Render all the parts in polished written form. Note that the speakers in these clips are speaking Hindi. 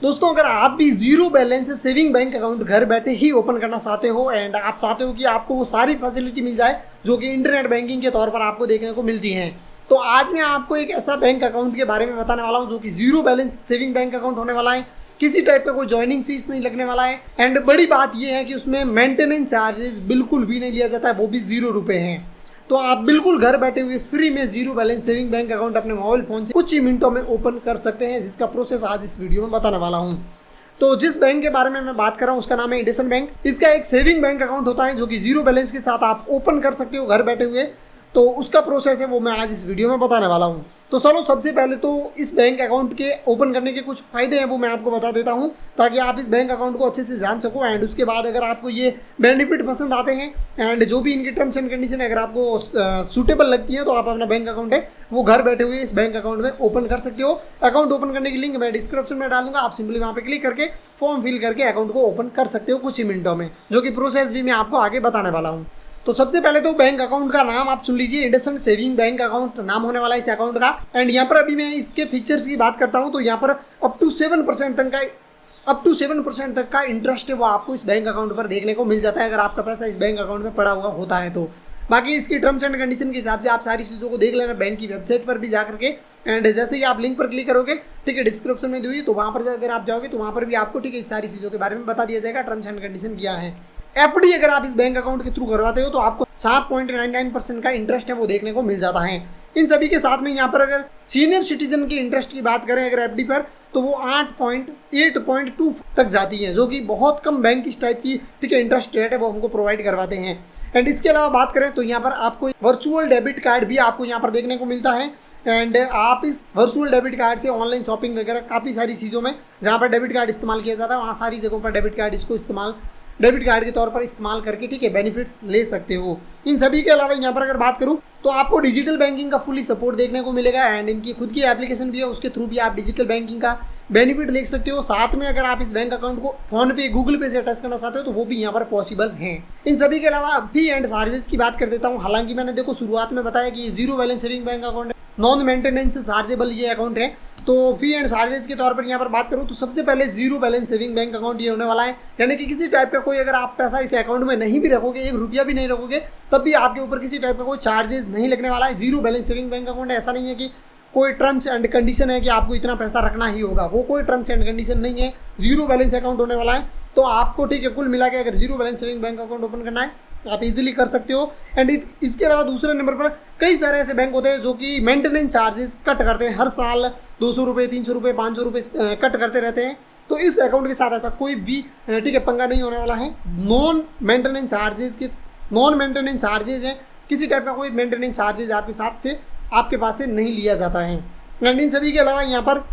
दोस्तों अगर आप भी zero balance saving bank account घर बैठे ही ओपन करना चाहते हो एंड आप चाहते हो कि आपको वो सारी फैसिलिटी मिल जाए जो कि इंटरनेट बैंकिंग के तौर पर आपको देखने को मिलती हैं, तो आज मैं आपको एक ऐसा बैंक अकाउंट के बारे में बताने वाला हूँ जो कि zero balance saving bank account होने वाला है। किसी टाइप का कोई ज्वाइनिंग फीस नहीं लगने वाला है एंड बड़ी बात यह है कि उसमें मेंटेनेंस चार्जेस बिल्कुल भी नहीं लिया जाता है, वो भी ₹0 हैं। तो आप बिल्कुल घर बैठे हुए फ्री में zero balance saving bank account अपने मोबाइल फोन से कुछ ही मिनटों में ओपन कर सकते हैं, जिसका प्रोसेस आज इस वीडियो में बताने वाला हूँ। तो जिस बैंक के बारे में मैं बात कर रहा हूँ उसका नाम है एडिसन बैंक। इसका एक सेविंग बैंक अकाउंट होता है जो कि जीरो बैलेंस के साथ आप ओपन कर सकते हो घर बैठे हुए। तो उसका प्रोसेस है वो मैं आज इस वीडियो में बताने वाला हूँ। तो चलो सबसे पहले तो इस बैंक अकाउंट के ओपन करने के कुछ फ़ायदे हैं वो मैं आपको बता देता हूँ ताकि आप इस बैंक अकाउंट को अच्छे से जान सको। एंड उसके बाद अगर आपको ये बेनिफिट पसंद आते हैं एंड जो भी इनकी टर्म्स एंड कंडीशन अगर आपको सूटेबल लगती है तो आप अपना बैंक अकाउंट है वो घर बैठे हुए इस बैंक अकाउंट में ओपन कर सकते हो। अकाउंट ओपन करने की लिंक मैं डिस्क्रिप्शन में डालूंगा, आप सिंपली वहाँ पर क्लिक करके फॉर्म फिल करके अकाउंट को ओपन कर सकते हो कुछ ही मिनटों में, जो कि प्रोसेस भी मैं आपको आगे बताने वाला हूँ। तो सबसे पहले तो बैंक अकाउंट का नाम आप चुन लीजिए, एडिसन सेविंग बैंक अकाउंट नाम होने वाला है इस अकाउंट का। एंड यहाँ पर अभी मैं इसके फीचर्स की बात करता हूँ तो यहाँ पर अप टू 7% तक का इंटरेस्ट है वो आपको इस बैंक अकाउंट पर देखने को मिल जाता है अगर आपका पैसा इस बैंक अकाउंट में पड़ा हुआ होता है तो। बाकी इसकी टर्म्स एंड कंडीशन के हिसाब से आप सारी चीज़ों को देख लेना बैंक की वेबसाइट पर भी जा करके। एंड जैसे ही आप लिंक पर क्लिक करोगे, ठीक है, डिस्क्रिप्शन में दी हुई तो वहाँ पर अगर आप जाओगे तो वहाँ पर भी आपको ठीक है इस सारी चीज़ों के बारे में बता दिया जाएगा, टर्म्स एंड कंडीशन क्या है। एफडी अगर आप इस बैंक अकाउंट के थ्रू करवाते हो तो आपको 7.99% का इंटरेस्ट है वो देखने को मिल जाता है। इन सभी के साथ में यहाँ पर अगर सीनियर सिटीजन के इंटरेस्ट की बात करें अगर एफडी पर तो वो 8.2 तक जाती है, जो कि बहुत कम बैंक इस टाइप की ठीक है इंटरेस्ट रेट है वो हमको प्रोवाइड करवाते हैं। एंड इसके अलावा बात करें तो यहाँ पर आपको वर्चुअल डेबिट कार्ड भी आपको यहाँ पर देखने को मिलता है। एंड आप इस वर्चुअल डेबिट कार्ड से ऑनलाइन शॉपिंग वगैरह काफ़ी सारी चीज़ों में जहाँ पर डेबिट कार्ड इस्तेमाल किया जाता है वहाँ सारी जगहों पर डेबिट कार्ड डेबिट कार्ड के तौर पर इस्तेमाल करके ठीक है बेनिफिट्स ले सकते हो। इन सभी के अलावा यहाँ पर अगर बात करूँ तो आपको डिजिटल बैंकिंग का फुली सपोर्ट देखने को मिलेगा एंड इनकी खुद की एप्लीकेशन भी है, उसके थ्रू भी आप डिजिटल बैंकिंग का बेनिफिट देख सकते हो। साथ में अगर आप इस बैंक अकाउंट को फोन पे गूगल पे से अटैच करना चाहते हो तो वो भी यहाँ पर पॉसिबल है। इन सभी के अलावा फी एंड चार्जेस की बात कर देता हूँ। हालांकि मैंने देखो शुरुआत में बताया कि zero balance saving bank account है, नॉन मेंटेनेंस चार्जेबल ये अकाउंट है। तो फी एंड चार्जेस के तौर पर यहाँ पर बात करूँ तो सबसे पहले zero balance saving bank account ये होने वाला है, यानी कि किसी टाइप का कोई अगर आप पैसा इस अकाउंट में नहीं भी रखोगे, ₹1 भी नहीं रखोगे, तब भी आपके ऊपर किसी टाइप का कोई चार्जेस नहीं लगने वाला है। Zero balance saving bank account ऐसा नहीं है कि कोई टर्म्स एंड कंडीशन है कि आपको इतना पैसा रखना ही होगा, वो कोई टर्म्स एंड कंडीशन नहीं है। जीरो बैलेंस अकाउंट होने वाला है तो आपको ठीक है कुल मिला के अगर zero balance saving bank account open करना है तो आप इजीली कर सकते हो। एंड इसके अलावा दूसरे नंबर पर कई सारे ऐसे बैंक होते हैं जो कि मेंटेनेंस चार्जेस कट करते हैं, हर साल ₹200, ₹300, ₹500 कट करते रहते हैं। तो इस अकाउंट के साथ ऐसा कोई भी ठीक है पंगा नहीं होने वाला है। नॉन मेंटेनेंस चार्जेज हैं, किसी टाइप का कोई मेंटेनेंस चार्जेज आपके साथ से आपके पास से नहीं लिया जाता है। एंड इन सभी के अलावा यहाँ पर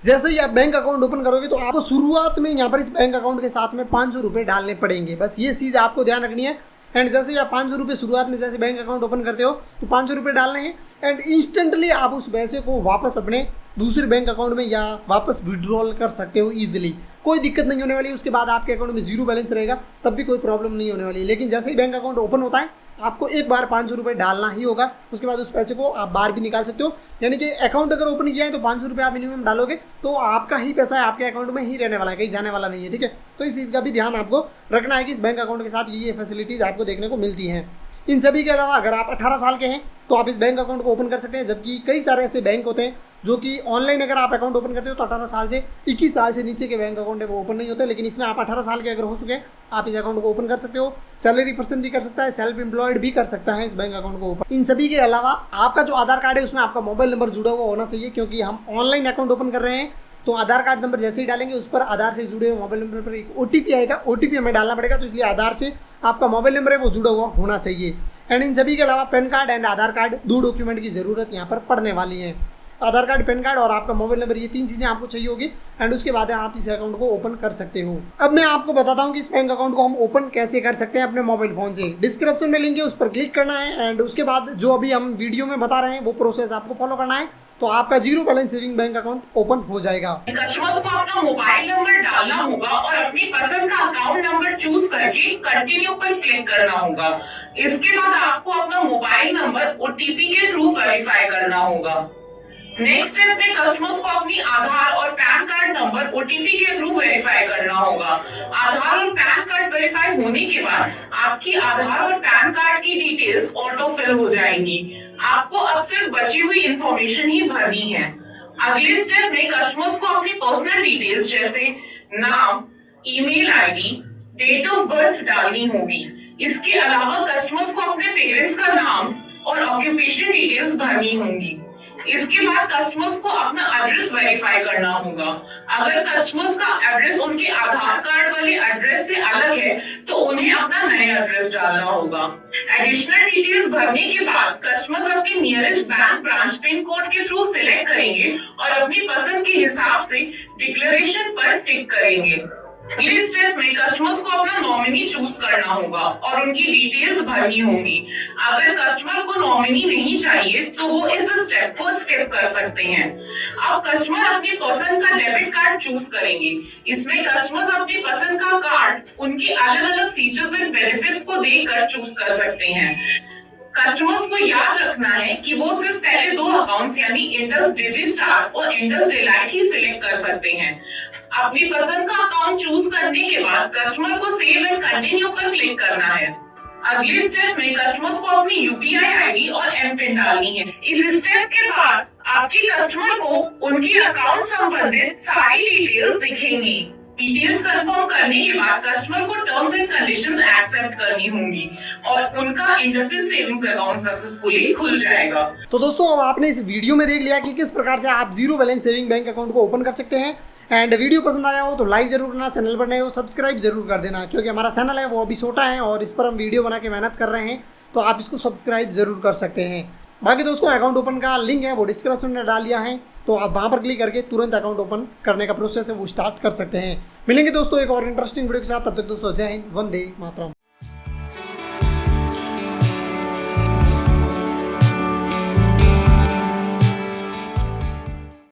जैसे ही आप बैंक अकाउंट ओपन करोगे तो आपको शुरुआत में यहाँ पर इस बैंक अकाउंट के साथ में ₹500 डालने पड़ेंगे, बस ये चीज़ आपको ध्यान रखनी है। एंड जैसे ही आप ₹500 शुरुआत में जैसे बैंक अकाउंट ओपन करते हो तो ₹500 डालने हैं एंड इंस्टेंटली आप उस पैसे को वापस अपने दूसरे बैंक अकाउंट में या वापस विड्रॉल कर सकते हो ईजिली, कोई दिक्कत नहीं होने वाली। उसके बाद आपके अकाउंट में जीरो बैलेंस रहेगा तब भी कोई प्रॉब्लम नहीं होने वाली। लेकिन जैसे ही बैंक अकाउंट ओपन होता है आपको एक बार ₹500 डालना ही होगा, उसके बाद उस पैसे को आप बाहर भी निकाल सकते हो। यानी कि अकाउंट अगर ओपन किया है तो ₹500 आप मिनिमम डालोगे तो आपका ही पैसा है आपके अकाउंट में ही रहने वाला है, कहीं जाने वाला नहीं है, ठीक है। तो इस चीज़ का भी ध्यान आपको रखना है कि इस बैंक अकाउंट के साथ ये फैसिलिटीज़ आपको देखने को मिलती हैं। इन सभी के अलावा अगर आप 18 साल के हैं तो आप इस बैंक अकाउंट को ओपन कर सकते हैं, जबकि कई सारे ऐसे बैंक होते हैं जो कि ऑनलाइन अगर आप अकाउंट ओपन करते हो तो 18 साल से 21 साल से नीचे के बैंक अकाउंट है वो ओपन नहीं होते। लेकिन इसमें आप 18 साल के अगर हो चुके हैं आप इस अकाउंट को ओपन कर सकते हो। सैलरी पर्सन भी कर सकता है, सेल्फ एम्प्लॉयड भी कर सकता है इस बैंक अकाउंट को ओपन। इन सभी के अलावा आपका जो आधार कार्ड है उसमें आपका मोबाइल नंबर जुड़ा हुआ होना चाहिए, क्योंकि हम ऑनलाइन अकाउंट ओपन कर रहे हैं तो आधार कार्ड नंबर जैसे ही डालेंगे उस पर आधार से जुड़े हुए मोबाइल नंबर पर एक OTP आएगा, OTP हमें डालना पड़ेगा, तो इसलिए आधार से आपका मोबाइल नंबर है वो जुड़ा हुआ होना चाहिए। एंड इन सभी के अलावा pan card and Aadhaar card 2 document की ज़रूरत यहाँ पर पड़ने वाली है। आधार कार्ड, पैन कार्ड और आपका मोबाइल नंबर, ये 3 चीज़ें आपको चाहिए होगी एंड उसके बाद आप इस अकाउंट को ओपन कर सकते हो। अब मैं आपको बताता हूँ कि इस बैंक अकाउंट को हम ओपन कैसे कर सकते हैं अपने मोबाइल फ़ोन से। डिस्क्रिप्शन में लिंक है, उस पर क्लिक करना है एंड उसके बाद जो अभी हम वीडियो में बता रहे हैं वो प्रोसेस आपको फॉलो करना है, तो आपका zero balance saving bank account open हो जाएगा। कस्टमर्स को अपना मोबाइल नंबर डालना होगा और अपनी पसंद का अकाउंट नंबर चूज करके कंटिन्यू पर क्लिक करना होगा। इसके बाद आपको अपना मोबाइल नंबर OTP के थ्रू वेरीफाई करना होगा। नेक्स्ट स्टेप में कस्टमर्स को अपनी आधार और pan card number number OTP के थ्रू वेरीफाई करना होगा। आधार और पैन कार्ड वेरीफाई होने के बाद आपकी आधार और पैन कार्ड की डिटेल्स ऑटो फिल हो जाएंगी। आपको अब सिर्फ बची हुई इंफॉर्मेशन ही भरनी है। अगले स्टेप में कस्टमर्स को अपनी पर्सनल डिटेल्स जैसे नाम, email ID, date of birth डालनी होगी। इसके अलावा कस्टमर्स को अपने पेरेंट्स का नाम और ऑक्यूपेशन डिटेल्स भरनी होंगी। इसके बाद कस्टमर्स को अपना एड्रेस वेरीफाई करना होगा। अगर कस्टमर्स का एड्रेस उनके आधार कार्ड वाले एड्रेस से अलग है तो उन्हें अपना नया एड्रेस डालना होगा। एडिशनल डिटेल्स भरने के बाद कस्टमर्स अपने nearest bank branch pin code के थ्रू सिलेक्ट करेंगे और अपनी पसंद के हिसाब से डिक्लेरेशन पर टिक करेंगे। अगले स्टेप में कस्टमर्स को अपना नॉमिनी चूज करना होगा और उनकी डिटेल्स भरनी होंगी। अगर कस्टमर को नॉमिनी नहीं चाहिए तो वो इस स्टेप को स्किप कर सकते हैं। अब कस्टमर अपनी पसंद का डेबिट कार्ड चूज करेंगे। इसमें कस्टमर्स अपनी पसंद का कार्ड उनके अलग अलग फीचर्स एंड बेनिफिट्स को देखकर चूज कर सकते हैं। कस्टमर्स को याद रखना है कि वो सिर्फ पहले 2 अकाउंट्स यानी इंडस डिजिस्टार और इंडस डिलाइट ही सिलेक्ट कर सकते हैं। अपनी पसंद का अकाउंट चूज करने के बाद कस्टमर को सेव एंड कंटिन्यू पर क्लिक करना है। अगले स्टेप में कस्टमर्स को अपनी यूपीआई आईडी और एम पिन डालनी है। इस स्टेप के बाद आपके कस्टमर को उनकी अकाउंट संबंधित सारी डिटेल्स दिखेंगी। डिटेल्स कंफर्म करने के बाद कस्टमर को टर्म्स एंड कंडीशंस एक्सेप्ट करनी होंगी और उनका इंडसइंड सेविंग्स अकाउंट सक्सेसफुली खुल जाएगा। तो दोस्तों अब आपने इस वीडियो में देख लिया कि किस प्रकार से आप zero balance saving bank account को ओपन कर सकते हैं। एंड वीडियो पसंद आया हो तो लाइक जरूर करना, चैनल पर नए हो सब्सक्राइब जरूर कर देना, क्योंकि हमारा चैनल है वो अभी छोटा है और इस पर हम वीडियो बना के मेहनत कर रहे हैं, तो आप इसको सब्सक्राइब जरूर कर सकते हैं। बाकी दोस्तों अकाउंट ओपन का लिंक है वो डिस्क्रिप्शन में डाल दिया है, तो आप वहाँ पर क्लिक करके तुरंत अकाउंट ओपन करने का प्रोसेस है वो स्टार्ट कर सकते हैं। मिलेंगे दोस्तों एक और इंटरेस्टिंग वीडियो के साथ, तब तक दोस्तों जय हिंद, वंदे मातरम।